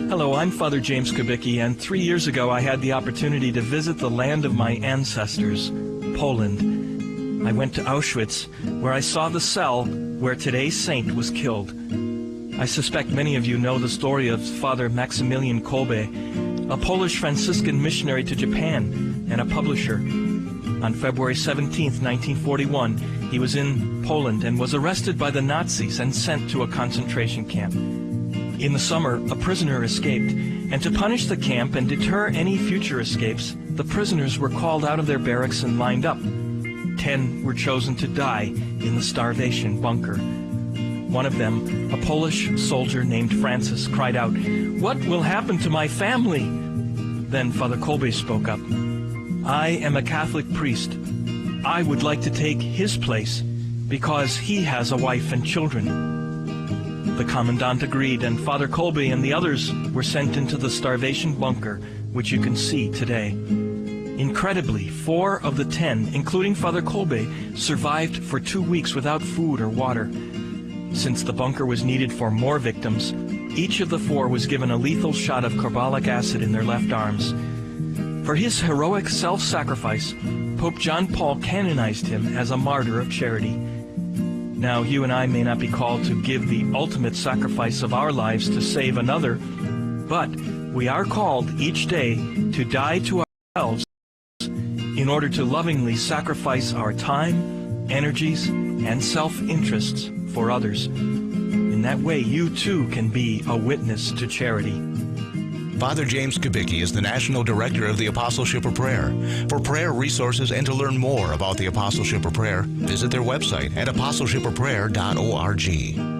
Hello, I'm Father James Kubicki, and 3 years ago I had the opportunity to visit the land of my ancestors, Poland. I went to Auschwitz, where I saw the cell where today's saint was killed. I suspect many of you know the story of Father Maximilian Kolbe, a Polish Franciscan missionary to Japan and a publisher. On February 17, 1941, he was in Poland and was arrested by the Nazis and sent to a concentration camp. In the summer, a prisoner escaped, and to punish the camp and deter any future escapes, the prisoners were called out of their barracks and lined up. 10 were chosen to die in the starvation bunker. One of them, a Polish soldier named Francis, cried out, "What will happen to my family?" Then Father Kolbe spoke up. "I am a Catholic priest. I would like to take his place because he has a wife and children." The commandant agreed, and Father Kolbe and the others were sent into the starvation bunker, which you can see today. Incredibly, 4 of the 10, including Father Kolbe, survived for 2 weeks without food or water. Since the bunker was needed for more victims, each of the 4 was given a lethal shot of carbolic acid in their left arms. For his heroic self-sacrifice, Pope John Paul canonized him as a martyr of charity. Now, you and I may not be called to give the ultimate sacrifice of our lives to save another, but we are called each day to die to ourselves in order to lovingly sacrifice our time, energies, and self-interests for others. In that way, you too can be a witness to charity. Father James Kubicki is the National Director of the Apostleship of Prayer. For prayer resources and to learn more about the Apostleship of Prayer, visit their website at apostleshipofprayer.org.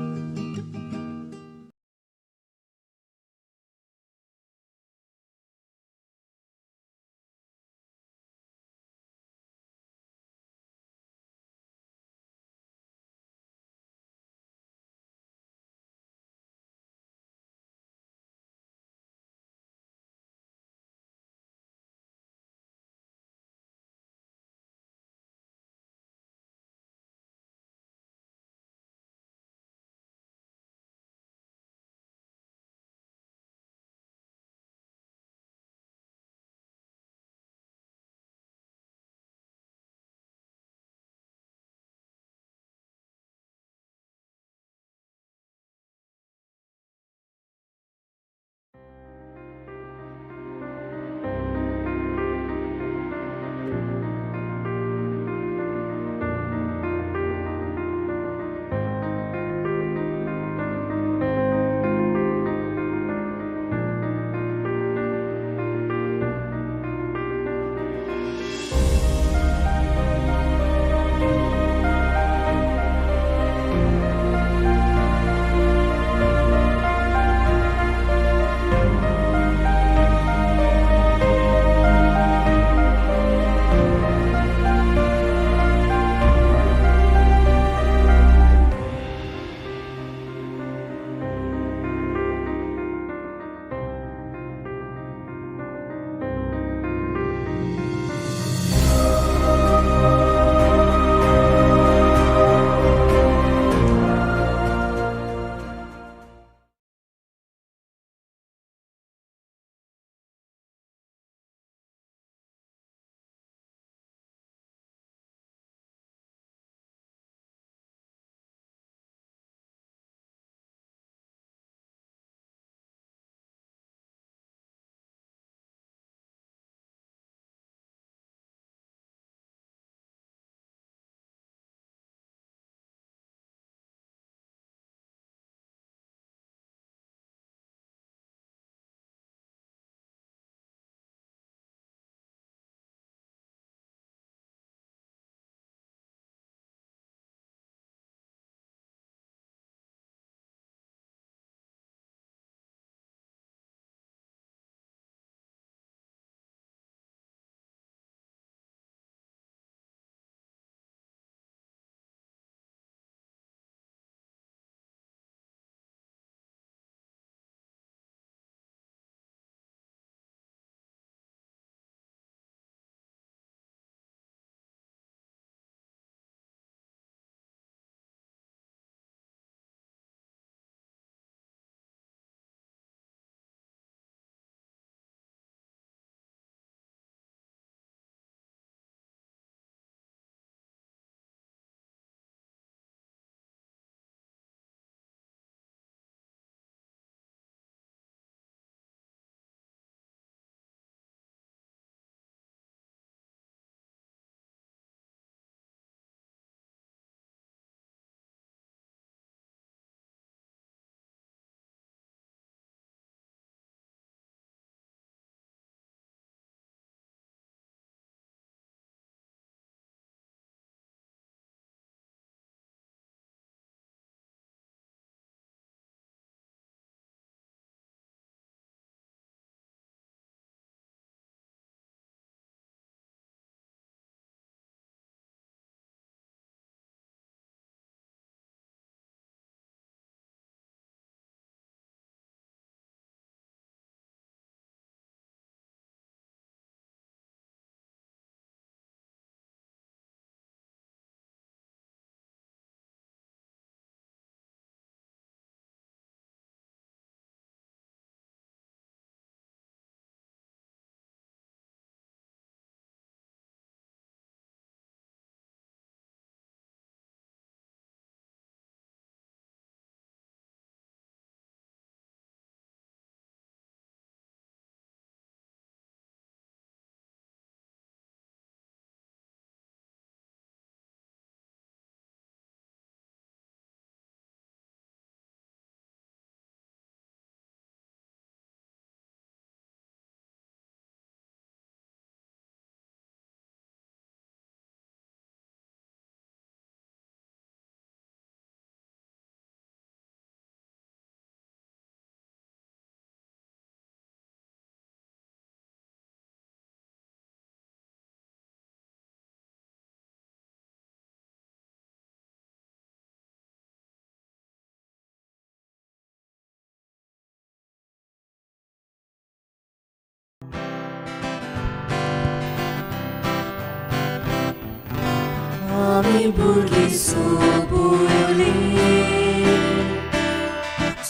आमी भुरगीं सोबुली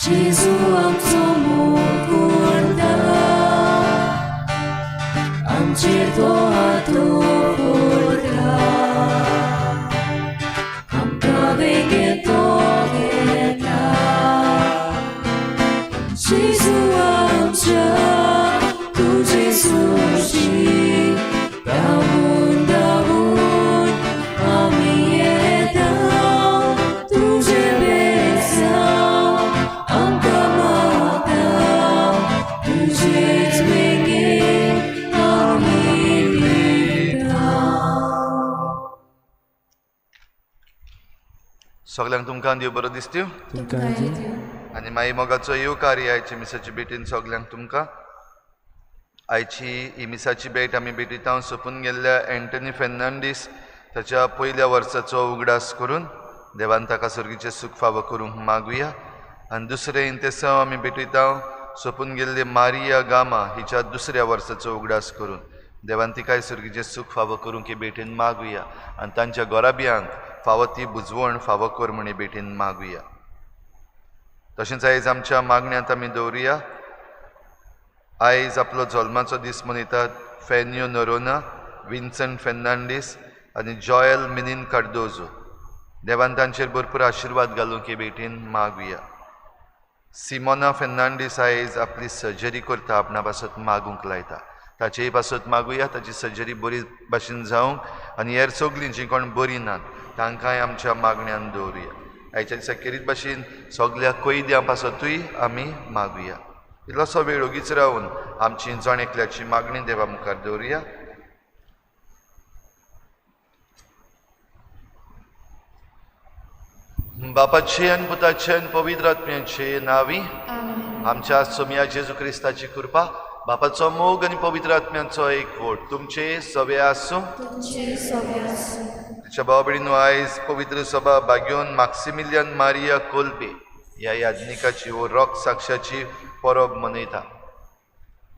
जेजू आमचो मोग करता आमचेर तो हात दवरता आमकां वेगळे तो घेता जेजू आमच्या तुजे सोशी धांवून धांवून आमी येता तुजे बेजाव आमकां मागता तुजेच वेगळे आमी भिता. सगळ्यांक तुमकां देव बरो दीस दिवं. आनी मागीर मोगाचो येवकार आयची मिसाची भेटीन सगल्यांक तुमकां. आयची ही मिसाची भेट आमी भेटीतांव सोंपून गेल्ल्या एंटनी फेर्नांडीस ताच्या पयल्या वर्साचो उगडास करून देवान ताका सर्गीचें सूख फावो करूंक मागुया. आनी दुसरें इंतेसांव आमी भेटयतांव सोंपून गेल्ली मारिया गामा हिच्या दुसऱ्या वर्साचो उगडास करून देवान तिकाय सर्गीचें सूख फावो करूंक ही भेटीन मागुया. आनी तांच्या गोराबियांक फावो ती बुजवण फावो कर म्हण भेटीन मागुया. तशेंच आयज आमच्या मागण्यांत आमी दवरुया. आयज आपलो जल्माचो दीस मनयतात फेन्यो नोरोना, विन्संट फेर्नांडीस आनी जॉयल मिनीन कार्दोजो. देवान तांचेर भरपूर आशिर्वाद घालूंक हे भेटीन मागुया. सिमोना फेर्नांडीस आयज आपली सर्जरी करता, आपणा पासत मागूंक लायता. ताचेय पासत मागुया ताची सर्जरी बरी भाशेन जावंक आनी हेर सगलीं जीं कोण बरीं नात तांकांय आमच्या मागण्यांत दवरुया. आयच्या दिसा खेरीत भाशेन सगल्या कैद्यां पासतूय आमी मागुया. इल्लोसो वेळ ओगीच रावन आमची जण एकल्याची मागणी देवा मुखार दवरुया. बापाचे आनी पुताचे आनी पवित्र आत्म्याचे नांवी आमच्या सोम्या जेजू क्रिस्ताची कृपा, बापाचो मोग आनी पवित्र आत्म्याचो एकवट तुमचे सवे आसूं. ताच्या भाव भयणीनो, आयज पवित्र सभा बागेवन मॅक्सिमिलियन मारिया कोल्बे ह्या याज्ञिकाची वो रॉक साक्षाची परब मनयता.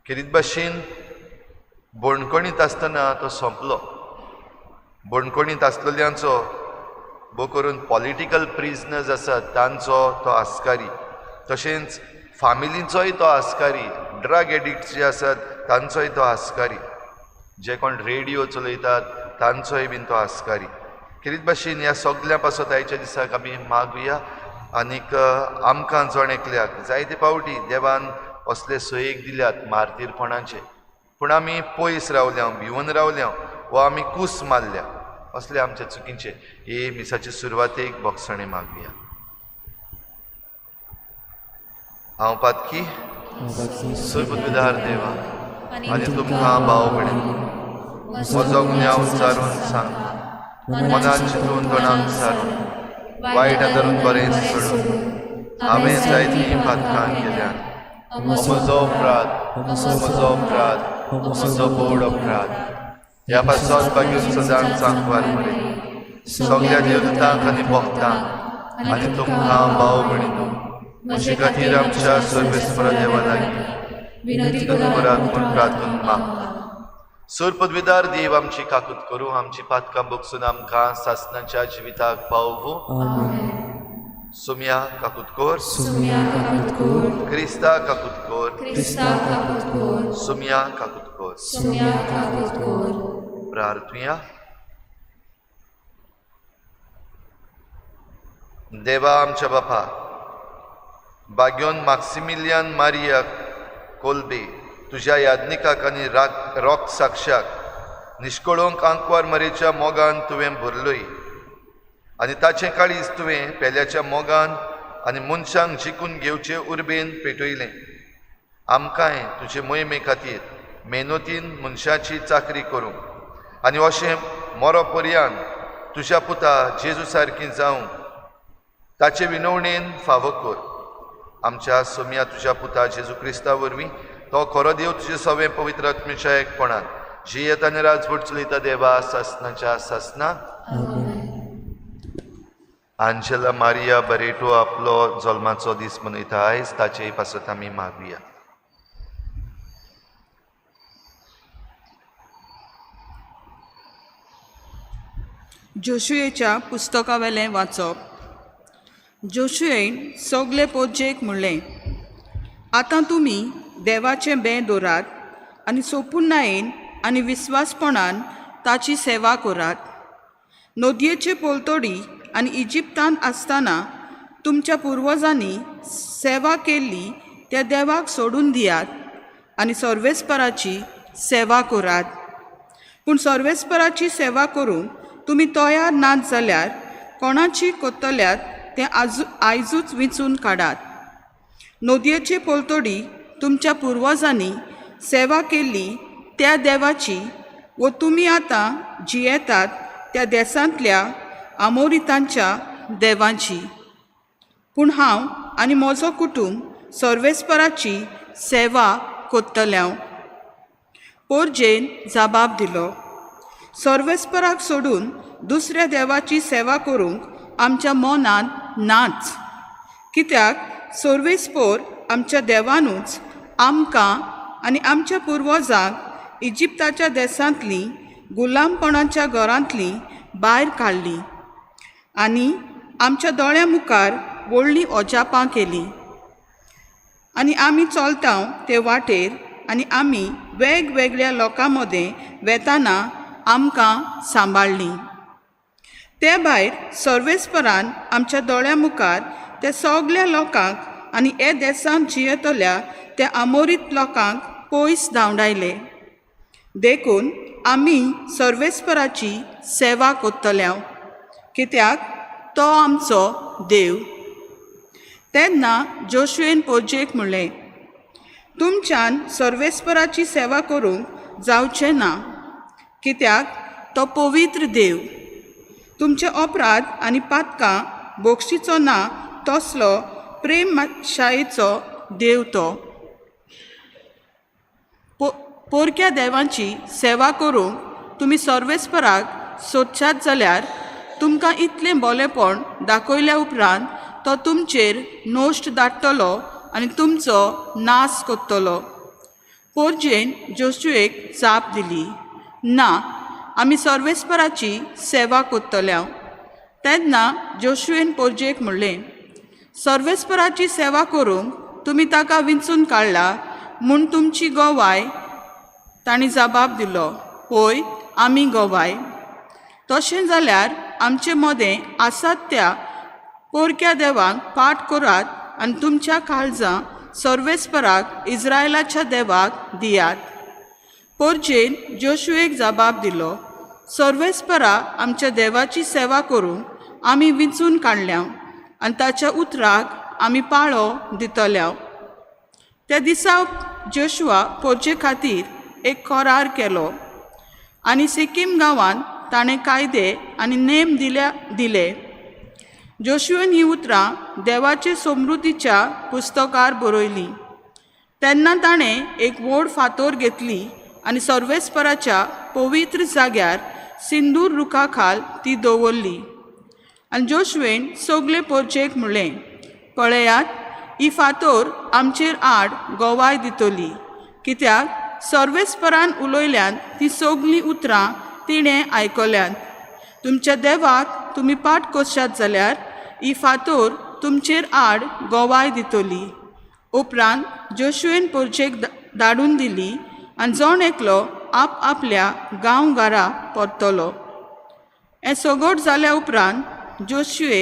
खेरीत भाशेन बोणकोणीत आसतना तो सोंपलो. बोणकोणीत आसलेल्यांचो भोव करून पॉलिटिकल प्रिजनर्स आसात तांचो तो आस्कारी, तशेंच फामिलीचोय तो आस्कारी, ड्रग एडिक्ट्स जे आसात तांचोय तो आस्कारी, जे कोण रेडिओ चलयतात तांचोय बीन तो आस्कारी. खेरीत भाशेन ह्या सगल्या पासत आयच्या दिसाक आमी मागुया. आनीक आमकां जण एकल्याक जायते फावटी देवान असले सयेक दिल्यात मार्तीरपणाचे, पूण आमी पयस रावल्या, भिवून रावल्या वा आमी कूस मारल्या, असले आमचे चुकीचे. हे मिसाचे सुरवातेक भोगसणे मागुया. हांव पातकी सुरबुद्धार देवा आनी तुमकां भाव भयण म्हजो गुन्यांव विचारून सांग, मनात चिंतून तोंडाक विचारून वायट धरून बरें सोडून हांवें जायतीं पातकां केल्यात. म्हजो अपराध, म्हजो बोड अपराध. ह्या पासत बागेन सदांच सांकवार मरे सगल्या देवतांक आनी भक्तांक आनी तुमकां भाव भयणीनो म्हजे खातीर आमच्या सर्वेस्पर देवा लागीं विनंती करात म्हूण प्रार्थून मागता. सूर पदवीदार देव आमची काकूत करूं, आमची पातकां भोगसून आमकां सासणाच्या जिविताक पावूं. सुम्या काकूत कोर, क्रिस्ता काकूत कोर, सुम्या काकूत कोर. प्रार्थुया. देवा आमच्या बापा, बागेवन मॅक्सिमिलियन मारिया कोल्बे तुज्या याज्ञिकाक आनी रॉक साक्षाक निश्कळोवंक आंकवार मरेच्या मोगान तुवें भरलोय आनी ताचें काळीज तुवें पेल्याच्या मोगान आनी मनशांक जिखून घेवचे उर्बेन पेटयलें. आमकांय तुजे मोहिमे खातीर मेहनतीन मनशाची चाकरी करूंक आनी अशें मरो पर्यंत तुज्या पुता जेजू सारकीं जावंक ताचे विनवणेन फावो कर. आमच्या सोम्या तुज्या पुता जेजू क्रिस्ता वरवीं तो खरो देव तुजे सवें पवित्र आत्म्याच्या एकपणान जियेत आनी राजवट चलयता देवा सासणाच्या सासणान. आंजेला मारिया बरेटो आपलो जल्माचो दीस मनयता आयज, ताचेय पासत आमी मागुया. जोशुएच्या पुस्तकावेलें वाचप. जोशुएन सगले पोरचेक म्हणलें, आतां तुमी देवाचें बें दवरात आनी सोपुनायेन आनी विस्वासपणान ताची सेवा करात. नदयेचे पोलतोडी आनी इजिप्तांत आसतना तुमच्या पुर्वजांनी सेवा केल्ली त्या देवाक सोडून दियात आनी सर्वेस्पराची सेवा करात. पूण सर्वेस्पराची सेवा करूंक तुमी तयार नात जाल्यार कोणाची कोत्तल्यात तें आयजूच विचून काडात. नदयेचे पोलतोडी तुमच्या पुर्वजांनी सेवा केल्ली त्या देवाची व तुमी आतां जियेतात त्या देशांतल्या आमोरितांच्या देवांची. पूण हांव आनी म्हजो कुटूंब सर्वेस्पराची सेवा कोत्तल्या. पोरजेन जबाब दिलो, सर्वेस्पराक सोडून दुसऱ्या देवाची सेवा करूंक आमच्या मनांत नाच. कित्याक सर्वेस्पोर आमच्या देवानूच आमकां आनी आमच्या पुर्वजांक इजिप्ताच्या देशांतली गुलामपणाच्या घरांतली भायर काडली आनी आमच्या दोळ्यां मुखार व्हडलीं ओजापां केलीं. आनी आमी चलता ते वाटेर आनी आमी वेगवेगळ्या लोकां मदें वेताना आमकां सांबाळलीं. ते भायर सर्वेस्परान आमच्या दोळ्यां मुखार त्या सगल्या लोकांक आनी हे देशांत जियेतल्या त्या आमोरीत लोकांक पयस धांवडायले. देखून आमी सर्वेस्पराची सेवा कोत्तल्या, कित्याक तो आमचो देव. तेन्ना जोशुएन पोरजेक म्हणलें, तुमच्यान सर्वेस्पराची सेवा करूंक जावचें ना, कित्याक तो पवित्र देव. तुमचे अपराध आनी पातकां बोगशीचो ना तसलो प्रेमशायेचो देव तो. पोरक्या देवांची सेवा करूंक तुमी सर्वेस्पराक सोदशात जाल्यार तुमकां इतलें बोलेपण दाखयल्या उपरांत तो तुमचेर नोश्ट धाडटलो आनी तुमचो नाश कोत्तलो. पोरजेन जोशुएक जाप दिली, ना, आमी सर्वेस्पराची सेवा कोत्तल्या. तेन्ना जोशुएन पोरजेक म्हणलें, सर्वेस्पराची सेवा करूंक तुमी ताका विंचून काडला म्हूण तुमची गोवाय. तांणी जबाब दिलो, होय, आमी गोवाय. तशें जाल्यार आमचे मदें आसात त्या पोरक्या देवाक पाट करात आनी तुमच्या काळजां सर्वेस्पराक इस्रायलाच्या देवाक दियात. पोरजेन जोशुएक जबाब दिलो, सर्वेस्परा आमच्या देवाची सेवा करूंक आमी विंचून काडल्या आनी ताच्या उतराक आमी पाळो दितल्या. त्या दिसा जोशुआ पोरजे खातीर एक करार केलो आनी सिक्कीम गांवांत ताणें कायदे आनी नेम दिले. जोशुएन ही उतरां देवाचे समृद्धीच्या पुस्तकार बरयलीं. तेन्ना ताणें एक व्हड फातर घेतली आनी सर्वेस्पराच्या पवित्र जाग्यार सिंदूर रुखा खाल ती दवरली. आनी जोशुएन सगले पोरचेक म्हणलें, पळयात, ही फातर आमचेर आड गोवाय दितली, कित्याक सर्वेस्परान उलयल्यान ती सगलीं उतरां तिणें आयकल्यात. तुमच्या देवाक तुमी पाट करशात जाल्यार ही फातर तुमचेर आड गोवाय दितली. उपरांत जोशुएन पोरचेक धाडून दिली आनी जण एकलो आपल्या गांवघरा परतलो. हें सगळें जाल्या उपरांत जोशुए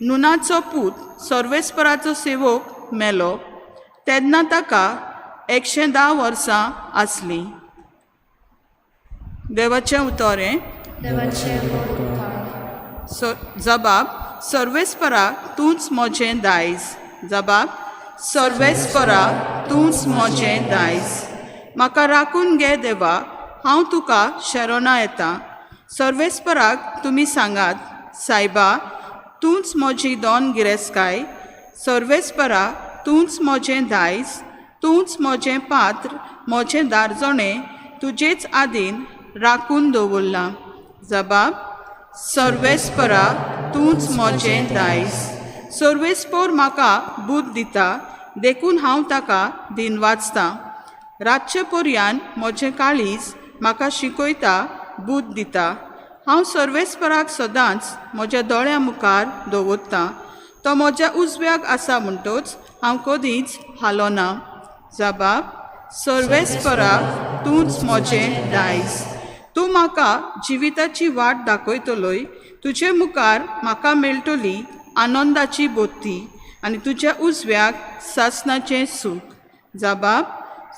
नुनाचो पूत सर्वेस्पराचो सेवक मेलो. तेन्ना ताका 110 वर्सां आसलीं. देवाचें उतोरें. जबाब, सर्वेस्परा तूंच मोजें दायज. जबाब, सर्वेस्परा तूंच मोजें दायज. म्हाका राखून घे देवा, हांव तुका शरणा येतां. सर्वेस्पराक तुमी सांगात, सायबा, तूंच म्हजी दोन गिरेस्तकाय. सर्वेस्परा तूंच मोजें दायज, तूंच मोजें पात्र, मोजें दारजोणें तुजेच आदीन राखून दवरलां. जबाब, सर्वेस्परा तूंच मोजें दायज. सर्वेस्पोर म्हाका बूद दिता, देखून हांव ताका दिन वाचतां. रातचे पर्यान म्हजें काळीज म्हाका शिकयता, बूद दिता. हांव सर्वेस्पराक सदांच म्हज्या दोळ्या मुखार दवरतां. तो म्हज्या उजव्याक आसा म्हणटच हांव कधीच हालोना. जबाब: सर्वेस्परा, तूंच म्हजें दायज. तूं म्हाका जिविताची वाट दाखयतलोय. तुजे मुखार म्हाका मेळटली आनंदाची बोत्ती आनी तुज्या उजव्याक सासणाचें सूख. जबाब: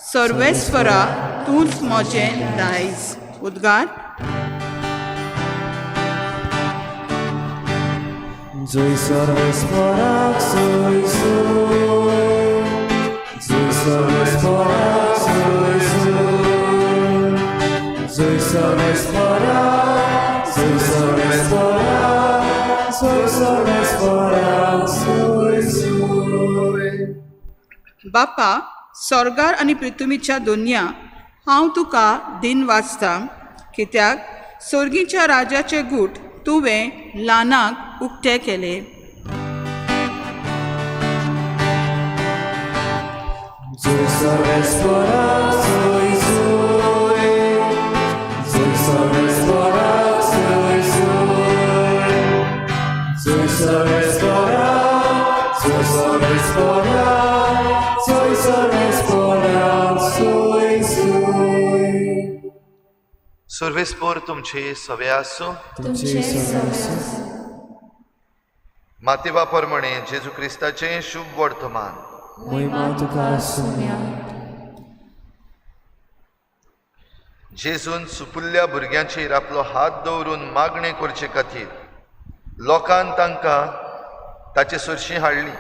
सर्वेस्परा, तूंच म्हजें दायज. उद्गार: जय सर्वेस्पराक सोय सोय, जय सर्वेस्पराक सोय सोय, जय सर्वेस्पराक, जय सर्वेस्पराक, जय सर्वेस्पराक सोय सोय. बापा, स्वर्गार आनी पृथ्वीच्या दोनया, हांव तुका दिन वाचतां, कित्याक सर्गीच्या राजाचे गूट तुवें ल्हानाक उक्ते केले. जय सर्वेस्पराक सोय सोय, जय सर्वेस्पराक सोय सोय, जय सर्वेस्पराक, जय सर्वेस्पराक, जय सर्वेस्पराक सोय सोय. सर्वेस्पर तुमची सवय आसूं. तुमचे सर्वेस्पर. मातेवा प्रमाणे जेजू क्रिस्ताचें शुभ वर्तमान. महिमा तुका आसूं. जेजून सुपुल्ल्या भुरग्यांचेर आपलो हात दवरून मागणें करचे खातीर लोकांन तांकां ताचे सरशी हाडली.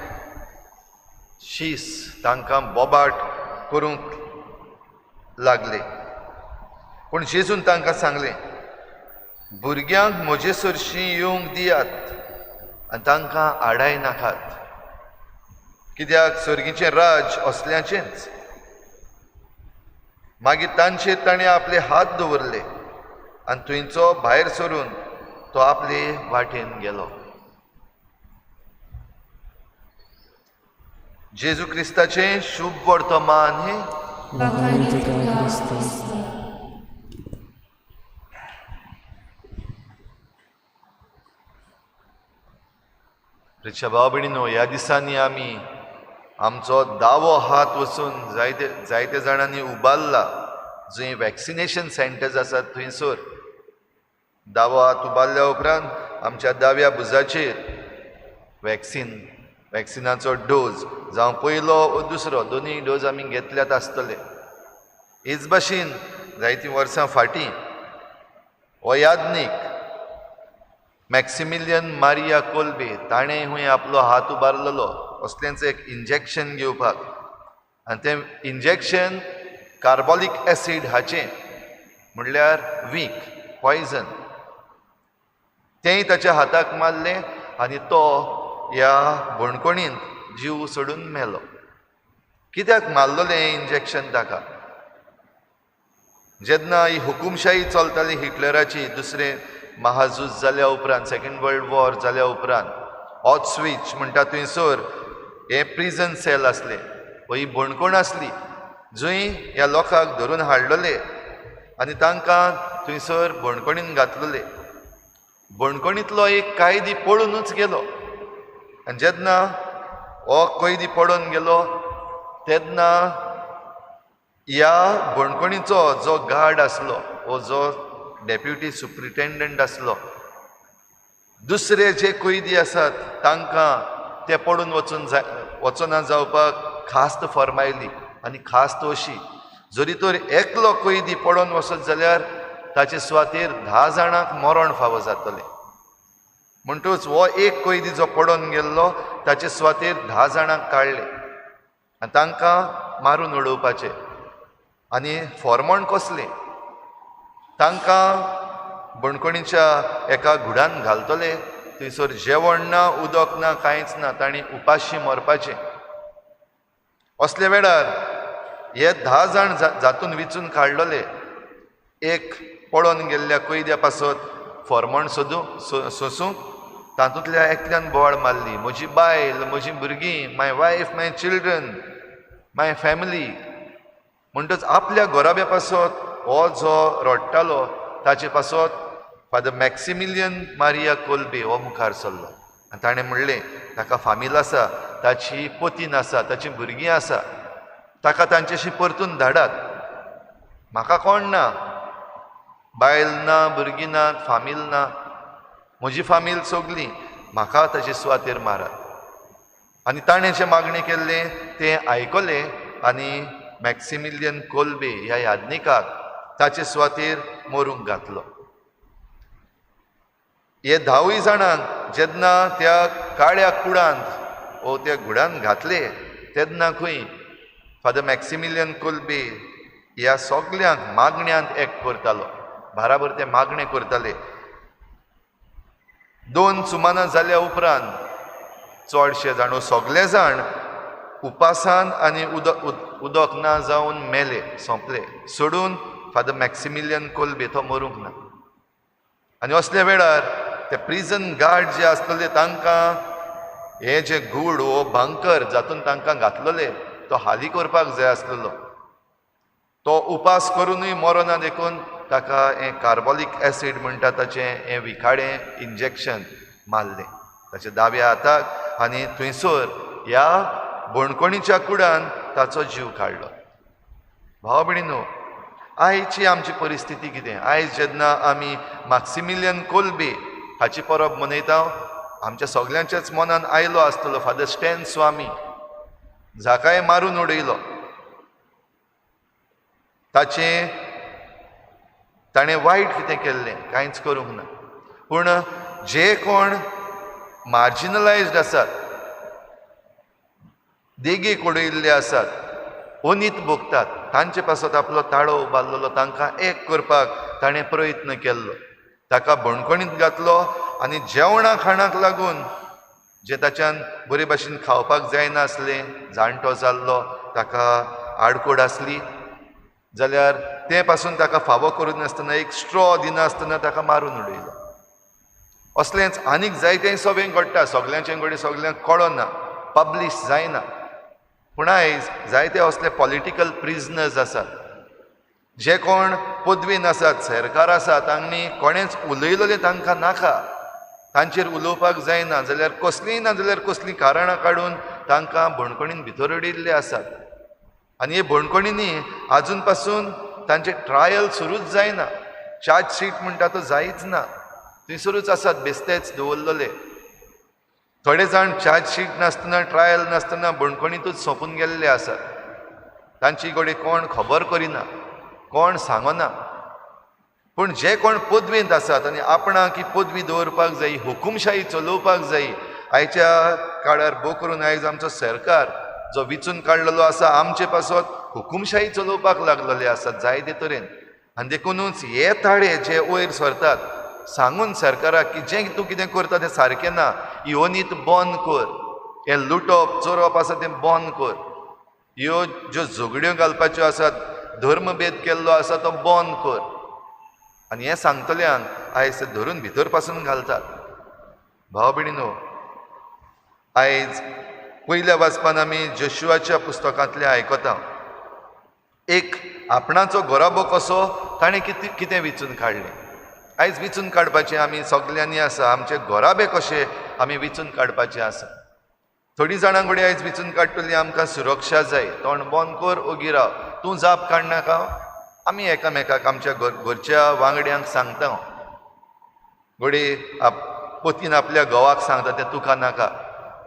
शीस तांकां बोबाट करूंक लागले. पूण जेजून तांकां सांगलें, भुरग्यांक म्हजे सरशी येवंक दियात आनी तांकां आडाय नाकात, कित्याक सर्गीचें राज असल्याचेंच. मागीर तांचेर ताणें आपले हात दवरले आनी थंयचो भायर सरून तो आपले वाटेन गेलो. जेजू क्रिस्ताचें शुभ वर्तमान हें. वखाणी तुका क्रिस्त. रिक्षा भाव भयणीनो, ह्या दिसांनी आमी आमचो दावो हात वचून जायते जाणांनी उबारला. जंय वॅक्सिनेशन सेंटर्स आसात थंयसर दावो हात उबारल्या उपरांत आमच्या दाव्या भुजाचेर वॅक्सिनाचो डोज जावं पयलो वा दुसरो दोनूय डोज आमी घेतल्यात आसतले. हेच भाशेन जायतीं वर्सां फाटीं हो यादनीक मॅक्सिमिलियन मारिया कोल्बे ताणें हुंय आपलो हात उबारलेलो असलेंच एक इंजेक्शन घेवपाक. आनी तें इंजेक्शन कार्बोलीक एसीड हाचें, म्हणल्यार वीख, पॉयझन, तेंय ताच्या हाताक मारलें आनी तो ह्या भणकोणीन जीव सोडून मेलो. कित्याक मारलेलें हें इंजेक्शन ताका? जेन्ना ही हुकुमशाही चलताली हिटलराची दुसरें महाझूज जाल्या उपरांत, सेकंड वर्ल्ड वॉर जाल्या उपरांत, ऑस्विच म्हणटा थंयसर हे प्रिजन सेल आसले, ही भणकोण आसली जंय ह्या लोकांक धरून हाडलेले आनी तांकां थंयसर भणकोणीन घातलेले. भणकोणींतलो एक कैदी पळूनूच गेलो आनी जेन्ना हो कैदी पळोवन गेलो तेन्ना ह्या भणकोणीचो जो गार्ड आसलो वो जो डेप्युटी सुप्रिटेंडंट आसलो, दुसरे जे कैदी आसात तांकां ते पळोवन वचना जावपाक खास्त फर्मायली. आनी खास्त अशी, जरी तर एकलो कैदी पळोवन वचत जाल्यार ताचे सुवातेर 10 जाणांक मरण फावो जातलें. म्हणटच हो एक कैदी जो पळोवन गेल्लो ताचे सुवातेर 10 जाणांक काडले आनी तांकां मारून उडोवपाचें. आनी फॉर्मण कसलें? तांकां बणकोणीच्या एका घुडान घालतले, थंयसर जेवण ना, उदक ना, कांयच ना, तांणी उपाशी मरपाचें. असले वेळार हे 10 जाण जातून विचून काडलेले एक पळोवन गेल्ल्या कैद्या पासत फॉर्मण सोसूंक तातूंतल्या एकल्यान बोवाळ मारली, म्हजी बायल, म्हजी भुरगीं, माय वायफ, माय चिल्ड्रन, माय फॅमिली. म्हणटच आपल्या घोराब्या पासत हो जो रडटालो ताचे पासत फादर मॅक्सिमिलियन मारिया कोल्बे हो मुखार सरलो आनी ताणें म्हणलें ताका फामील आसा, ताची पोतीन आसा, ताचीं भुरगीं आसा, ताका तांच्याशी परतून धाडात. म्हाका कोण ना, बायल ना, भुरगीं नात, फामील ना, म्हजी फामील सोगलीं, म्हाका ताचे सुवातेर मारात. आनी ताणें जें मागणें केल्लें तें आयकलें आनी मॅक्सिमिलियन कोल्बे ह्या यादनिकाक ताचे सुवातेर मरूंक घातलो. हे 10 जाणांक जेन्ना त्या काळ्या कुडांत वो त्या घुडांत घातले तेन्नाकूय फादर मॅक्सिमिलियन कोल्बे ह्या सगल्यांक मागण्यांत एक करतालो, बाराबर ते मागणें करताले. 2 सुमानां जाल्या उपरांत चडशे जाण, सगळे जाण उपासान आनी उदक ना जावन मेले, सोंपले, सोडून फादर मॅक्सिमिलियन कोल्बे तो मरूंक ना. आनी असल्या वेळार ते प्रिजन गार्ड जे आसतले तांकां हे जे गूड वो भांकर जातून तांकां घातलेले तो हाली करपाक जाय आसलेलो. तो उपास करूनय मरोना देखून ताका हें कार्बोलीक एसीड म्हणटा ताचें हें विखाडें इंजेक्शन मारलें ताच्या दाव्या हाताक आनी थंयसर ह्या बोणकोणीच्या कुडान ताचो जीव काडलो. भाव भयणीनो, आयची आमची परिस्थिती कितें? आयज जेन्ना आमी मॅक्सिमिलियन कोल्बे हाची परब मनयता, आमच्या सगल्यांच्याच मनान आयलो आसतलो फादर स्टॅन स्वामी, जाकाय मारून उडयलो. ताणें वायट कितें केल्लें कांयच करूंक ना, पूण जे कोण मार्जिनलायज्ड आसात, देगेक उडयल्ले आसात, ओनीत भोगतात, तांचे पासत आपलो ताळो उबारलेलो तांकां एक करपाक ताणें प्रयत्न केल्लो. ताका बणकोणींत घातलो आनी जेवणा खाणाक लागून जे ताच्यान बरे भाशेन खावपाक जायनासलें, जाणटो जाल्लो, ताका आडकोड आसली जाल्यार ते पासून ताका फावो करून नासतना एक स्ट्रॉ दिनासतना ताका मारून उडयलो. असलेंच आनीक जायतें सवें घडटा, सगल्यांचें घडये सगल्यांक कळना, पब्लीश जायना. पूण आयज जायते असले पॉलिटिकल प्रिजनर्स आसात, जे कोण पदवेन आसात, सरकार आसा, तांणी कोणेंच उलयलेलें तांकां नाका, तांचेर उलोवपाक जायना जाल्यार कसलींय ना जाल्यार कसलीं कारणां काडून तांकां बणकोणीन भितर उडयल्ले आसात. आनी हे बणकोणींनी आजून पासून तांचे ट्रायल सुरूच जायना, चार्जशीट म्हणटा तो जायच ना, थंयसरूच आसात, बेस्तेच दवरलेले. थोडे जाण चार्जशीट नासतना, ट्रायल नासतना बणकोणींतूच सोंपून गेल्ले आसात. तांची घोडी कोण खबर करिना, कोण सांगना. पूण जे कोण पदवेंत आसात आनी आपणाक ही पदवी दवरपाक जाय, हुकूमशाही चलोवपाक जाय, आयच्या काळार भोव करून आयज आमचो सरकार जो विचून काडलेलो आसा, आमचे पासत हुकूमशाही चलोवपाक लागलेले आसात जायते तरेन. आनी देखूनच हे ताळे जे वयर सरतात, सांगून सरकाराक की जें तूं कितें करता तें सारकें ना, ही ओनीत बंद कर, हें लुटप चोरप आसा तें बंद कर, ह्यो ज्यो झगड्यो घालपाच्यो आसात, धर्मभेद केल्लो आसा तो बंद कर. आनी हें सांगतल्यांक आयज ते धरून भितर पासून घालतात. भाव भयणीनो, आयज पयल्या वाचपान आमी जोशुआच्या पुस्तकांतलें आयकता, एक आपणाचो गोराबो कसो ताणें कितें विचून काडलें. आयज विचून काडपाचें आमी सगल्यांनी आसा, आमचे गोराबे कशे आमी विचून काडपाचे आसा. थोडीं जाणां कडेन आयज विचून काडटली आमकां सुरक्षा जाय, तोंड बंद कर, ओगी राव, तूं जाप काडनाका. आमी एकामेकाक आमच्या घरच्या वांगड्यांक सांगता, घोडी पोतीन आपल्या घोवाक सांगता तें तुका नाका,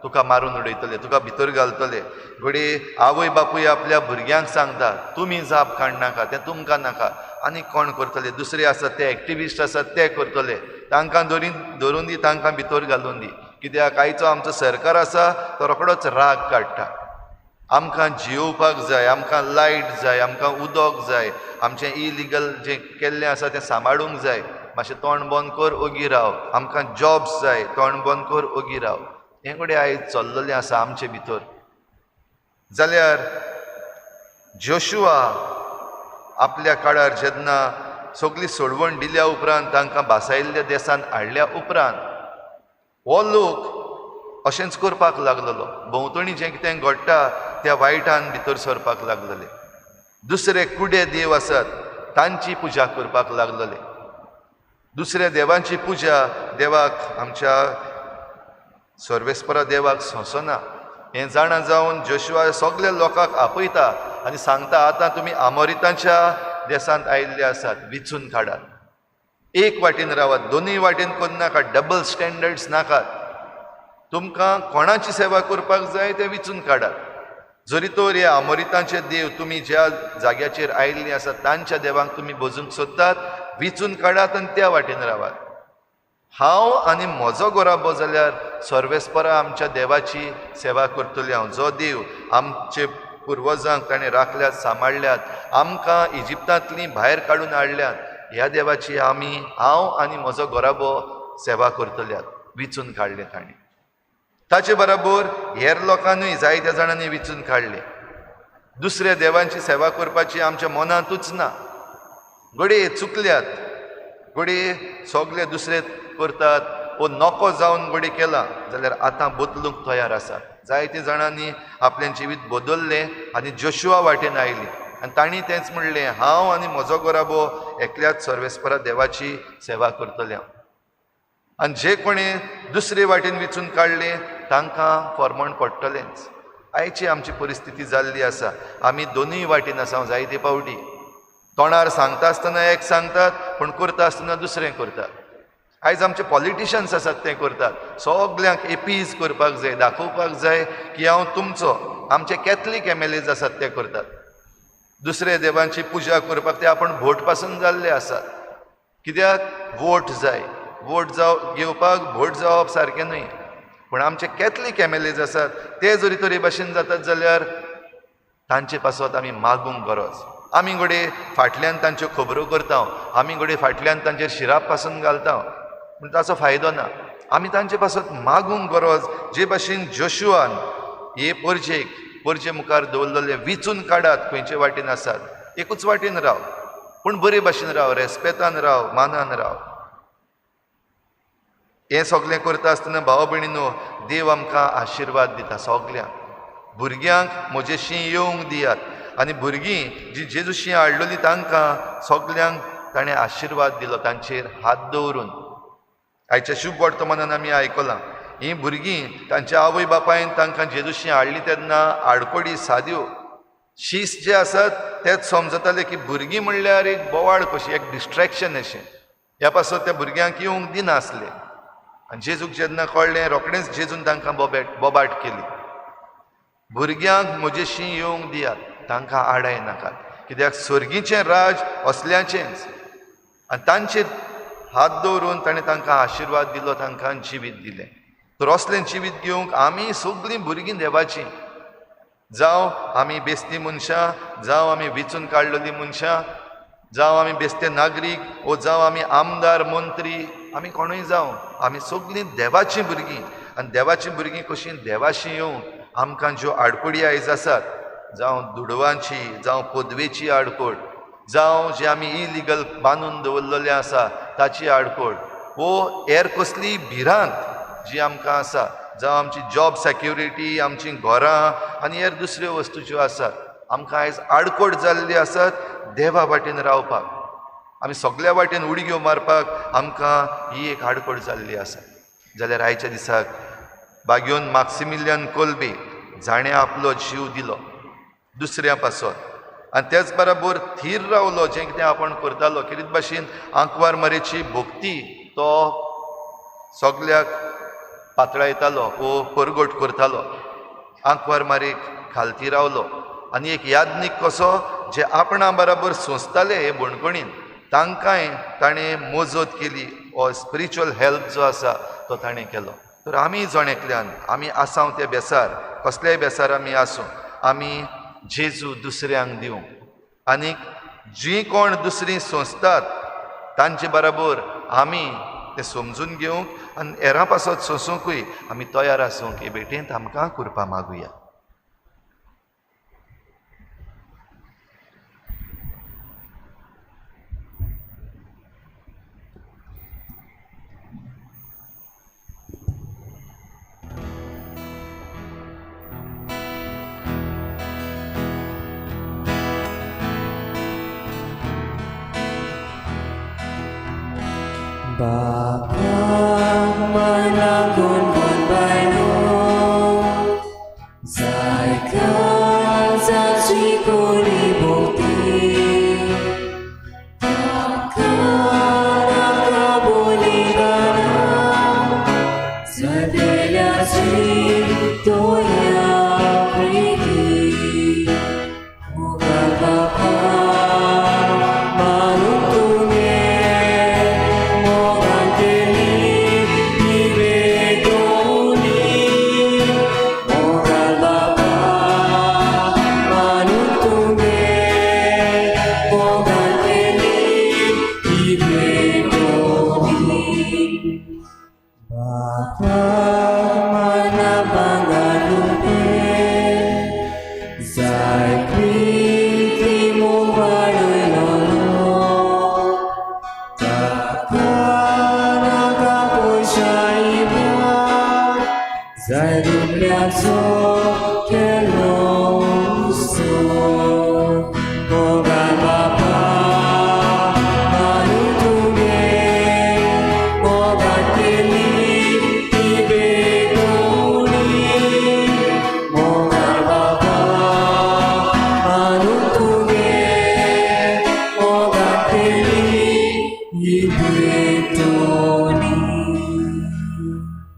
तुका मारून उडयतले, तुका भितर घालतले. घोडी आवय बापूय आपल्या भुरग्यांक सांगता तुमी जाप काडनाका, तें तुमकां नाका. आनी कोण करतले? दुसरे आसात ते एक्टिविस्ट आसात ते करतले, तांकां धरून दी, तांकां भितर घालून दी. कित्याक आयचो आमचो सरकार आसा तो रोखडोच राग काडटा. आमकां जियोवपाक जाय, आमकां लायट जाय, आमकां उदक जाय, आमचें इलिगल जें केल्लें आसा तें सांबाळूंक जाय, मातशें तोंड बंद कर, ओगी राव. आमकां जॉब्स जाय, तोंड बंद कर, ओगी राव. हें कडेन आयज चल्लेलें आसा आमचे भितर. जाल्यार जोशुआ आपल्या काळार जेन्ना सगळी सोडवण दिल्या उपरांत, तांकां भासायिल्ल्या देशांत हाडल्या उपरांत, हो लोक अशेंच करपाक लागलेलो. भोंवतणी जें कितें घडटा त्या वायटान भितर सरपाक लागलेले. दुसरे कुडे देव आसात तांची पुजा करपाक लागलेले. दुसऱ्या देवांची पुजा देवाक आमच्या सर्वेस्परा देवाक सोंसना हें जाणा जावन जोशुआ सगल्या लोकांक आपयता आनी सांगता आतां तुमी आमोरितांच्या देशांत आयिल्ले आसात, विचून काडात, एक वाटेन रावात, दोनूय वाटेन कोण नाका, डबल स्टँडर्ड्स नाकात, तुमकां कोणाची सेवा करपाक जाय ते विचून काडात. जरी तर ह्या आमोरितांचे देव तुमी ज्या जाग्याचेर आयिल्लीं आसात तांच्या देवांक तुमी बजूंक सोदतात, विचून काडात आनी त्या वाटेन रावात. हांव आनी म्हजो गोराबो जाल्यार सर्वेस्परा आमच्या देवाची सेवा करतली हांव, जो देव आमचे पुर्वजांक ताणें राखल्यात, सांबाळल्यात, आमकां इजिप्तांतली भायर काडून हाडल्यात, ह्या देवाची हांव आनी म्हजो गोराबो सेवा करतल्यात. विचून काडले ताणें. ताचे बरोबर हेर लोकांनूय जायत्या जाणांनी विचून काडले. दुसऱ्या देवांची सेवा करपाची आमच्या मनांतूच ना. घडये चुकल्यात, घडये सगळे दुसरे करतात, वो नको जावन घडये केला जाल्यार आतां बदलूंक तयार आसात. जायत्या जाणांनी आपलें जिवीत बदललें आनी जोशुआ वाटेन आयलीं आनी तांणी तेंच म्हणलें, हांव आनी म्हजो गोराबो एकल्याच सर्वेस्परा देवाची सेवा करतले हांव. आनी जे कोणी दुसरे वाटेन विचून काडले तांकां फर्मण पडटलेंच. आयची आमची परिस्थिती जाल्ली आसा. आमी दोनूय वाटेन आसा जायते पावटी. तोंडार सांगता आसतना एक सांगतात, पूण करता आसतना दुसरें करतात. आयज आमचे पॉलिटिशियन्स आसात ते करतात. सगल्यांक एपीज करपाक जाय, दाखोवपाक जाय की हांव तुमचो. आमचे कॅथलीक MLAs आसात ते करतात. दुसऱ्या देवांची पुजा करपाक ते आपण भोट पासून जाल्ले आसात. कित्याक वोट जाय, वोट घेवपाक भोट जावप सारकें न्हय. पूण आमचे कॅथलीक MLAs आसात ते जरी तरे भाशेन जातात जाल्यार तांचे पासत आमी मागूंक गरज. आमी घडये फाटल्यान तांच्यो खबरो करता, आमी घडये फाटल्यान तांचेर शिराप पासून घालता, पूण ताचो फायदो ना. आमी तांचे पासत मागूंक गरज. जे भाशेन जोशुआन हे परजे मुखार दवरलेले विचून काडात, खंयचे वाटेन आसात, एकूच वाटेन राव, पूण बरे भाशेन राव, रेस्पेतान राव, मानान राव. हें सगळें करता आसतना भाव भयणीनो, देव आमकां आशिर्वाद दिता सगल्यांक. भुरग्यांक म्हजेशी येवंक दियात आनी भुरगीं जी जेजूशी हाडलेलीं तांकां सगल्यांक ताणें आशिर्वाद दिलो तांचेर हात दवरून. आयच्या शुभ वर्तमानान आमी आयकलां, हीं भुरगीं तांच्या आवय बापायन तांकां जेजूशी हाडलीं तेन्ना आडकोडी साद्यो शीस जे आसात तेच समजताले की भुरगीं म्हणल्यार एक बोवाळ कशी, एक डिस्ट्रॅक्शन अशें. ह्या पासत त्या भुरग्यांक येवंक दिनासले. आनी जेजूक जेन्ना कळ्ळें रोखडेंच जेजून तांकां बोबाट केली. भुरग्यांक म्हजेशी येवंक दियात, तांकां आडाय नाकात, कित्याक सर्गीचें राज असल्याचेंच. आनी तांचेर हात दवरून ताणें तांकां आशिर्वाद दिलो, तांकां जिवीत दिलें. तर असलें जिवीत घेवंक आमी सगळीं भुरगीं देवाचीं, जावं आमी बेस्ती मनशां, जावं आमी विचून काडलेलीं मनशां, जावं आमी बेस्ते नागरीक, वो जावं आमी आमदार मंत्री, आमी कोणूय जावं, आमी सगळीं देवाचीं भुरगीं. आनी देवाचीं भुरगीं कशीं देवाशी येवंक आमकां ज्यो आडकोडी आयज आसात, जावं दुडवांची, जावं पदवेची आडकोड, जावं जे आमी इलिगल बांदून दवरलेलें आसा ताची आडकोड, वो हेर कसली भिरांत जी आमकां आसा, जावं आमची जॉब सेक्युरिटी, आमचीं घरां आनी हेर दुसऱ्यो वस्तू ज्यो आसात, आमकां आयज आडकोड जाल्ली आसात देवा वाटेन रावपाक. आमी सगळ्या वाटेन उडक्यो मारपाक आमकां ही एक आडकोड जाल्ली आसा. जाल्यार आयच्या दिसाक बागेवन मॅक्सिमिलियन कोल्बे जाणें आपलो जीव दिलो दुसऱ्या पासत, आनी तेच बरोबर थीर रावलो जें कितें आपण करतालो. कितें भाशेन आंकवार मारेची भक्ती तो सगल्याक पातळायतालो वो परगट करतालो. आंकवार मारेक खालती रावलो आनी एक यादनीक कसो जे आपणा बरोबर सोंसताले हे बणकणीन तांकांय ताणें मजत केली. हो स्पिरिच्युअल हेल्प जो आसा तो ताणें केलो. तर आमी जणेकल्यान आमी आसांव ते बेसार, कसलेय बेसार आमी आसूं, आमी जेजू दुसऱ्यांक दिवं आनीक जीं कोण दुसरीं सोंसतात तांचे बरोबर आमी तें समजून घेवंक आनी हेरां पासत सोंसूंकूय आमी तयार आसूंक हे भेटेंत आमकां कृपा मागुया. Bapa managun gun baino Zaikal zaci kuli bukti Takara boli gana Zadelia toya priti Muka Bapa manutunge Moganteli ibedoni Moga Bapa manutunge Moganteli ibedoni Bapa manabangalupe Zai kriti mo baloy lolo Takana kapoy siya iba Zai dubliazo kelong gusto Moga Bapa manutunge Moga tili ibedoni Moga Bapa manutunge Moga tili ibedoni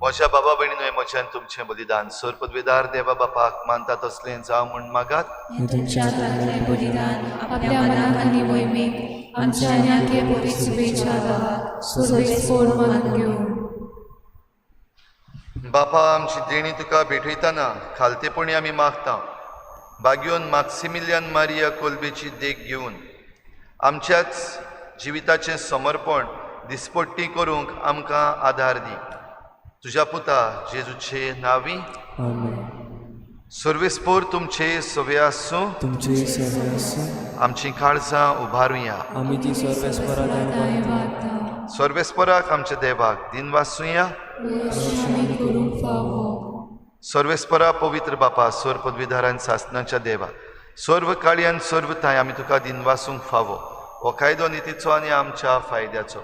म्हज्या बाबा भयणीनो म्हज्यान तुमचें बलिदान सोर पदवीदार देवा बापाक मानता तसलें जावं म्हूण मागात हे तुमच्या हातांतलें बलिदान आपल्या मनाक आनी मोहिमेक आमच्या आन्याके बरी शुभेच्छा दावात सुरवेस्पोर मानून घेवन बापा आमची देणी तुका भेटयतना खालतेपणी आमी मागता बागयोन मॅक्सिमिलियन मारिया कोल्बेची देख घेवन आमच्याच जिविताचें समर्पण दिसपट्टी करूंक आमकां आदार दी तुज्या पुता जेजूचे नांवी आमेन सर्वेस्पोर तुमचे सवे आसूं तुमचे सगळे आसूं आमची काळजां उबारुया आमी ती सर्वेस्परा वागता सर्वेस्पराक आमच्या देवाक दिन वाचुया रोशनी करूंक फावो सर्वेस्परा पवित्र बापा सोर पदवीधारान सासणाच्या देवा सर्व काळयान सर्व थाय आमी तुका दिन वाचूंक फावो हो कायदो नितीचो आनी आमच्या फायद्याचो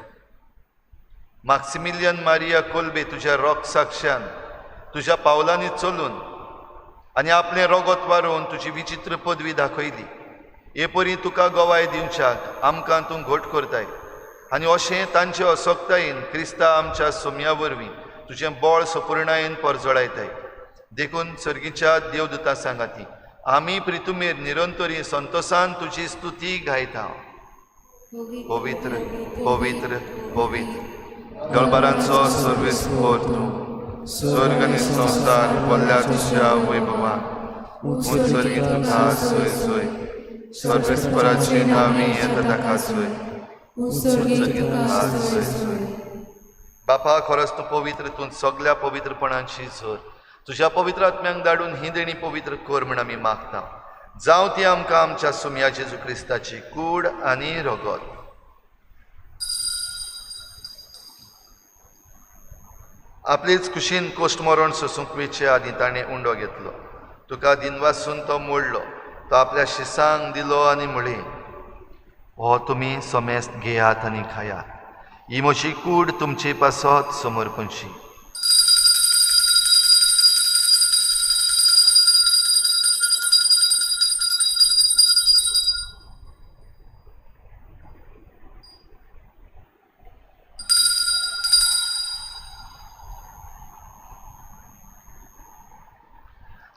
मॅक्सिमिलियन मारिया कोल्बे तुज्या रोग साक्षान तुज्या पावलांनी चलून आनी आपलें रोगोत वारोवन तुजी विचित्र पदवी दाखयली हे परी तुका गोवाय दिवच्याक आमकां तूं घोट करताय आनी अशें तांचे असोक्तायेन क्रिस्ता आमच्या सोम्या वरवीं तुजें बोळ सपूर्णायेन परजळायताय देखून सर्गीच्या देवदूतां सांगाती आमी प्रितुमेर निरंतरी संतोषान तुजी स्तुती गायता पवित्र पवित्र पवित्र गळबारांचो सर्वेस्पोर तूं स्वर्ग आनी संवसार व्हडल्या तुज्या वैभवान उत्सर्गीत तुका सोय सोय सर्वेस्पराची नांवी येता ताका सोय बापा खरोच तूं पवित्र तूं सगळ्या पवित्रपणाची झर तुज्या पवित्र आत्म्यांक धाडून ही देणी पवित्र कर म्हण आमी मागता जावं ती आमकां आमच्या सुम्या जेजू क्रिस्ताची कूड आनी रगत आपलीच कुशीन कोश्ट मरण सोसूंक वेचे आदी ताणें उंडो घेतलो तुका दिनवासून तो मोडलो तो आपल्या शिसांक दिलो आनी म्हळें हो तुमी समेस्त घेयात आनी खायात ही म्हजी कूड तुमचे पासत समर्पणची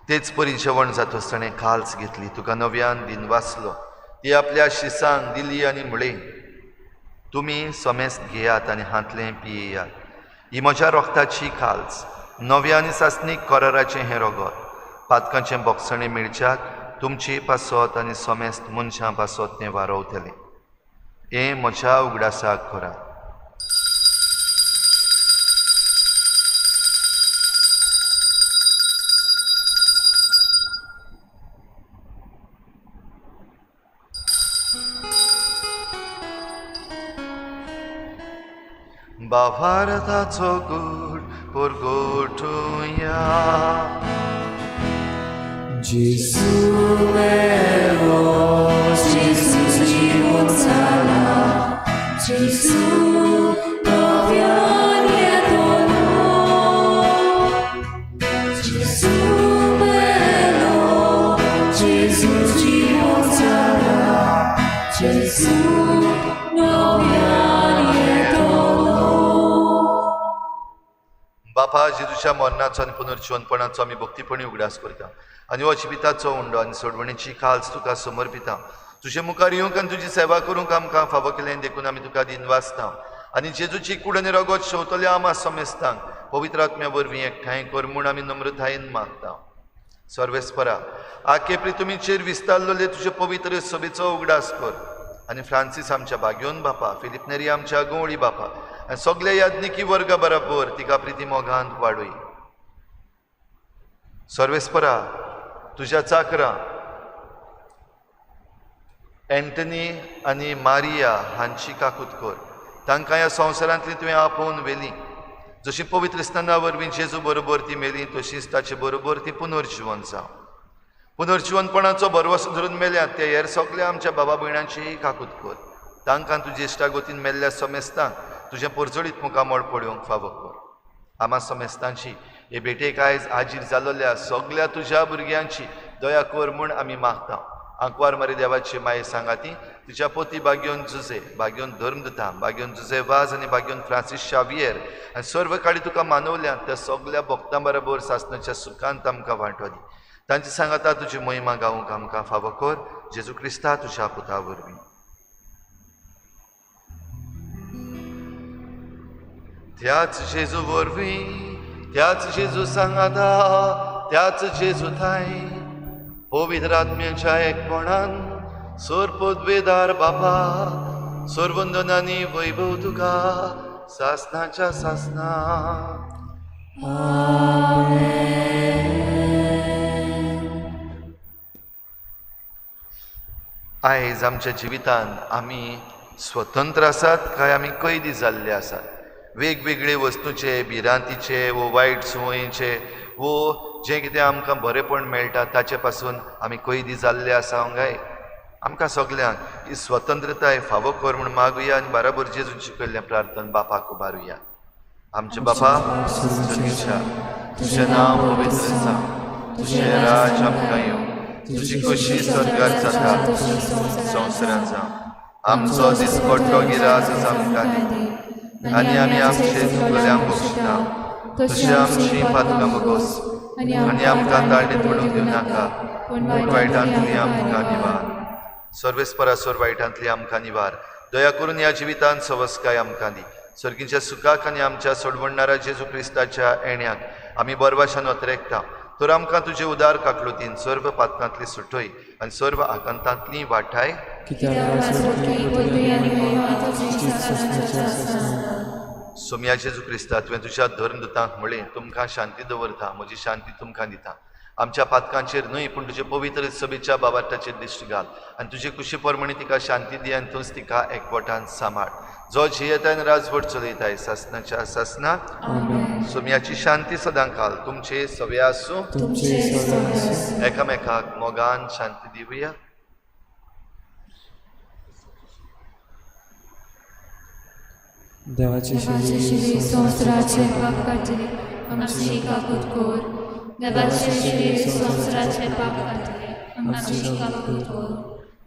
तेच परी जेवण जातसताणें काल्स घेतली तुका नव्यान दिन वाचलो ती आपल्या शिसांक दिली आनी म्हळें तुमी समेस्त घेयात आनी हातलें पियेयात ही म्हज्या रोगताची काल्स नव्या आनी सासणीक कराराचें हें रगत पातकांचें बोगसणें मेळच्याक तुमची पासत आनी समेस्त मनशां पासत तें वारोवतलें हें म्हज्या उगडासाक करात बाभारताचो गूढ परगोटुया Gesù mero, Gesù ci consola, Gesù जेजूची मोजारा जेजू नव्यान येतलो. बापा जेजूच्या मरणाचो आनी पुनर्जीवनपणाचो आमी भक्तीपणी उगडास करता आनी हो जिविताचो उंडो आनी सोडवणेची काल्स तुका समर्पिता. तुजे मुखार येवंक आनी तुजी सेवा करूंक आमकां फावो केलें देखून आमी तुका दिन वाचता आनी जेजूची कूड आनी रगत शेवतल्या आमा समेस्तांक पवित्र आत्म्या वरवीं एकठांय कर म्हूण आमी नम्रतायेन मागता. सर्वेस्परा आखे प्रितुमीचेर विस्तारलेले तुजे पवित्र सभेचो उगडास कर आनी फ्रांसीस आमच्या बागयोन बापा, फिलिप नेरी आमच्या गवळी बापा आनी सगळे याज्ञिकी वर्गा बरोबर तिका प्रिती मोगांत वाडूय. सर्वेस्परा तुज्या चाकरां एंटनी आनी मारिया हांची काकूत कर. तांकां ह्या संवसारांतली तुवें आपोवन व्हेली. जशी पवित्र स्नाना वरवीं जेजू बरोबर ती मेली तशीच ताचे बरोबर ती पुनर्जीवन जावं. पुनर्जीवनपणाचो भरवसो धरून मेल्यात ते हेर सगल्या आमच्या बाबा भयणांचीय काकूत कर. तांकां तुजे इश्टागोतीन मेल्ल्या समेस्तांक तुजें परजळीत मुखामळ पळोवंक फावो कर. आमा समेस्तांची हे भेटेक आयज हाजीर जाल्ल्या सगल्या तुज्या भुरग्यांची दया कर म्हूण आमी मागता. आंकवार मारी देवाची माये सांगाती तुज्या पोती बागयोन जुजे, बागयोन धर्मदता, बागयोन जुजे वाज आनी बागयोन फ्रांसीस शावियर आनी सर्व काळी तुका मानवल्या त्या सगल्या भक्तां बरोबर सासणाच्या सुखांत आमकां वांटो दी. तांची सांगाता तुजी महिमा गावूंक आमकां फावो कर. जेजू क्रिस्ता तुज्या पुता वरवीं. त्याच जेजू वरवीं, त्याच जेजू सांगाता, त्याच जेजू थाय पवित्र आत्म्याच्या एकपणान सोर पदवेदार बापा सोरवंदनांनी वैभव तुका सासणाच्या सासना. आयज आमच्या जिवितांत आमी स्वतंत्र आसात काय आमी कैदी जाल्ले आसात? वेगवेगळे वस्तूचे, भिरांतीचे वो वायट संवयीचे वो जें कितें आमकां बरेपण मेळटा ताचे पासून आमी कैदी जाल्ले आसा काय? आमकां सगल्यांक ही स्वतंत्रताय फावो कर म्हूण मागुया आनी बराबर जेजूची केल्लें प्रार्थना बापाक उबारुया. आमचे बापा सगळ्यांच्या तुजें नांव पवित्र जावं, तुजें राज आमकां येवं, तुजी खोशी स्वर्गांत जाता संवसारांत जावं. आमचो दिसपट्टो गिरास आमकां दी आनी आमी आमचे चुकल्यांक बक्षिता तशें आमची पातकां बगोस आनी आमकां ताळणेंत पडूंक दिवं नाका पूण वायटांतली आमकां निवार. सर्वेस्परा सोर वायटांतली आमकां निवार. दया करून ह्या जिवितांत सवस्काय आमकां दी. सर्गीच्या सुखाक आनी आमच्या सोडवणणाऱ्या जेजू क्रिस्ताच्या येण्याक आमी बरभाशान वतरेकता. तर आमकां तुजे उदार काकलुतीन सर्व पातकांतली सुटोय आनी सर्व आकांतांतली वाटाय. सोम्या जेजू क्रिस्ता तुवें तुज्या धर्मदूतांक म्हळें तुमकां शांती दवरता, म्हजी शांती तुमकां दिता. आमच्या पातकांचेर न्हय पूण तुजे पवित्र सभेच्या बाबाटाचेर दिश्ट घाल आनी तुजे कुशी परमणी तिका शांती दी आनी तूंच तिका एकवटान सांबाळ. जो जियेतान राजवट चलयताय सासणाच्या सासनाक. सोम्याची शांती सदां घाल. तुमचे सवे आसूं. एकामेकाक मोगान शांती दिवया. देवाची शिवी संवसाराचे पाप काढले आमची काकूत कर. देवाचे शिवी संवसाराचे पाप काढले आमची काकूत कर.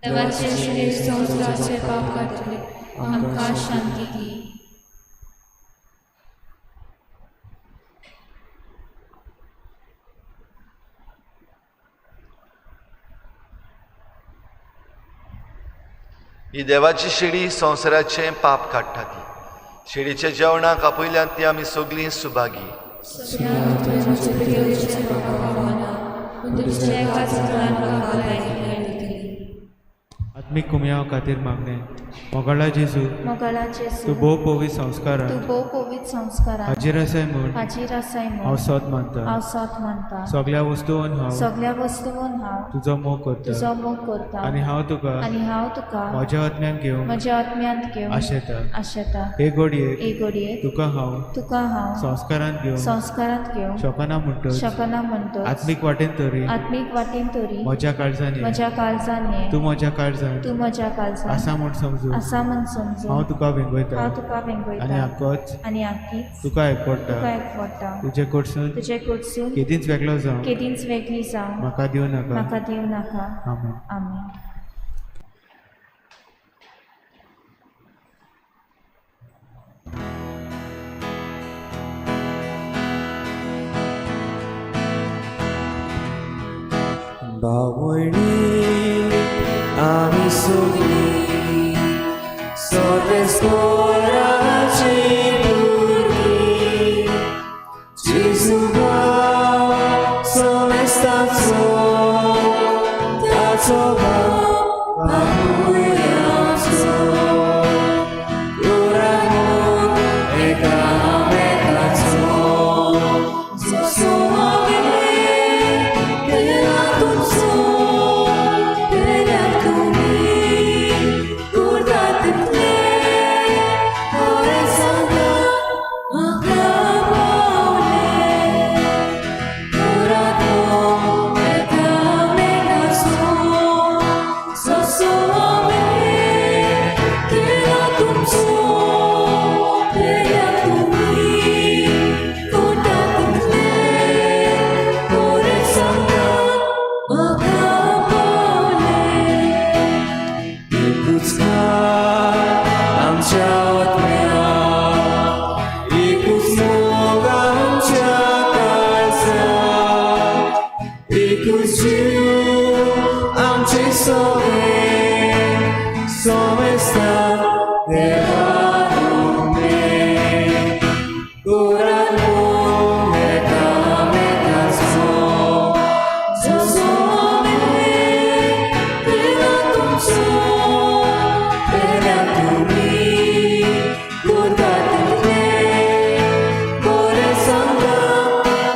देवाचे शिवी संवसाराचे पाप काढले आमकां शांती दी. ही देवाची शिडी संवसाराचे पाप काडटा ती. शिडीच्या जेवणाक आपयल्यान ती आमी सगळीं सुभागी. आत्मिक कुमयाव खातीर मागणे. मोगाळा जेजू तूं भोव पवित्र संस्कारांत हाजीर आसाय म्हूण हांव सत मानता. सगळ्या वस्तूंत हांव तुजो मोग करता आनी हांव तुका म्हज्या आत्म्यान घेवन आशेता. हे घडयेक तुका हांव संस्कारांत घेवन शकना म्हणटच आत्मीक वाटेन तरी म्हज्या काळजान तूं म्हज्या काळजान तूं म्हज्या काळजांत आसा म्हूण समजूं आसा म्हूण समजूं हांव तुका वेंगयता हांव तुका आनी वेंगयता आकोच आनी आखीच तुका एकपडटा तुका एकवटा तुजे कडसून तुजे कडसून केदींच वेगळो जावं केदींच वेगळी जावं म्हाका दिवं नाका म्हाका दिवं नाका आमेन. आमेन. बावळी आमी सगळीं सोपेस्कोराची भुरगीं जेजू भाव सोमेस्ताचो ताचो भाव बाबूय आमचो कोरामोन एकामेकाचो जसो आमी केला तुमचो केल्याक तुमी करतात तितले खरें सांगा म्हाका पावले कोरामोन एकामेकाचो जसो आमी केला तुमचो केल्याक तुमी करतात तितले खरें सांगा म्हाका पावले एकूच खाट आमच्या ओंतम्यात एकूच मोग आमच्या काळजांत एकूच जीव आमचे सगळे सोमेस्तान देवा उमेद कोरामोन एकामेकाचो जसो आमी केला तुमचो केल्याक तुमी करतात तितले खरें सांगा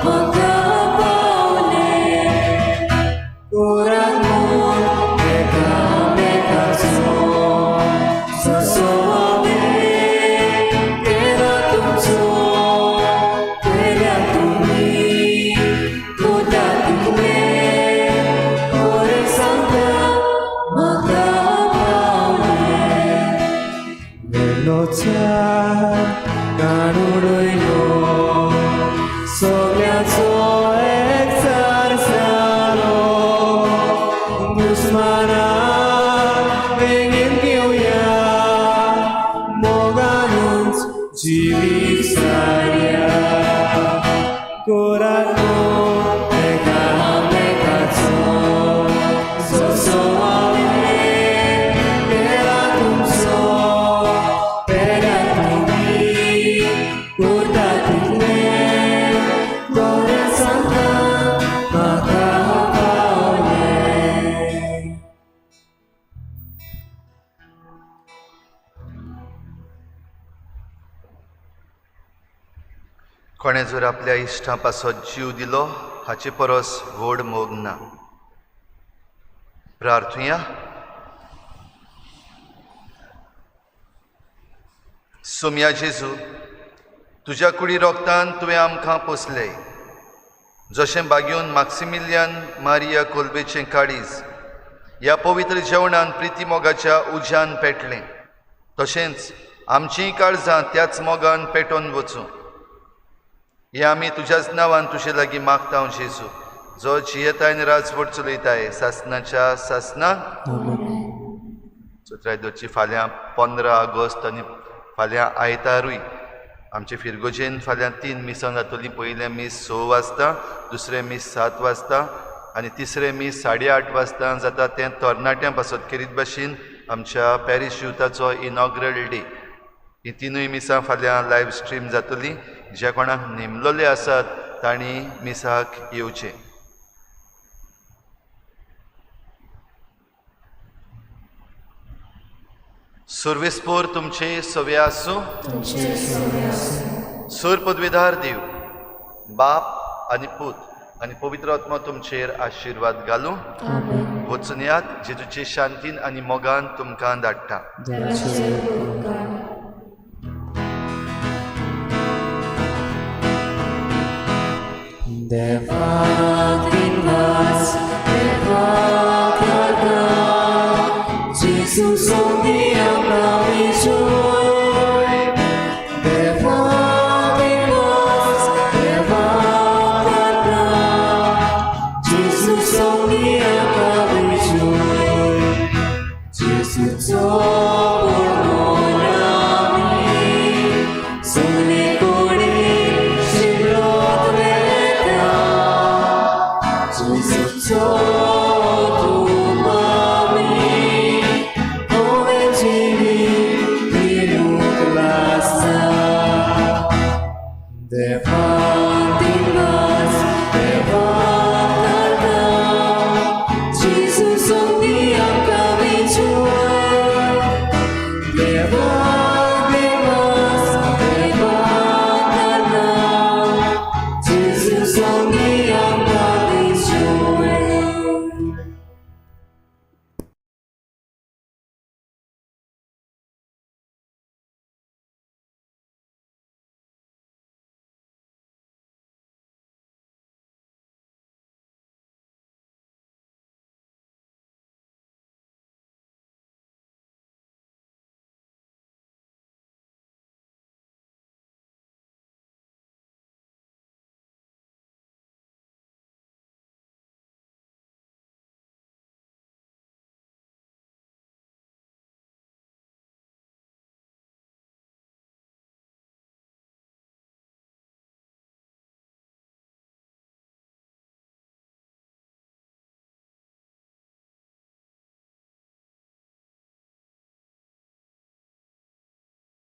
म्हाका पावले कोरामोन एकामेकाचो जसो आमी केला तुमचो केल्याक तुमी करतात तितले खरें सांगा म्हाका पावले वेलोच्या काणूडयलो सगळ्याचो एकचार जालो दुस्मानाक बेगीन घेवया मोगानूच जिवीत सारया कोरामोन एकामेकाचो जसो आमी केला तुमचो केल्याक तुमी करतात तितले खरें सांगा म्हाका पावले कोणे जर आपल्या इश्टां पासत जीव दिलो हाचे परस व्हड मोग ना. प्रार्थुया. सोम्या जेजू, तुज्या कुडी रोगतान तुवें आमकां पोसलें. जशें बागेवन मॅक्सिमिलियान मारिया कोल्बेचें काळीज ह्या पवित्र जेवणान प्रिती मोगाच्या उज्यान पेटलें, तशेंच आमचीं काळजां त्याच मोगान पेटोवन वचूं. हें आमी तुज्याच नांवान तुजे लागीं मागता जेजू, जो जियेताय आनी राजवट चलयताय सासणाच्या सासणाक. त्रायदोची फाल्यां 15 ऑगस्ट आनी फाल्यां आयतारूय आमचे फिरगोजेन फाल्यां 3 मिसां जातलीं. पयलें मीस 6 वाजता, दुसरें मीस 7 वाजता आनी तिसरें मीस 8:30 वाजता जाता. तें तरणाट्यां पासत खेरीत भाशेन आमच्या पॅरिश युथाचो इनॉग्रल डे. हीं तिनूय मिसां फाल्यां लायव्ह स्ट्रीम जातलीं. जे कोणाक नेमलोले आसात तांणी मिसाक येवचें. सुर्वेस्पोर तुमचे सवे आसूं. सूर पदवीधार देव, बाप आनी पूत आनी पवित्र आत्मा तुमचेर आशिर्वाद घालूं. वचून यात. जेजूचे शांतीन आनी मोगान तुमकां धाडटा. देवाक दिनवास देवाक आर्गां Yesus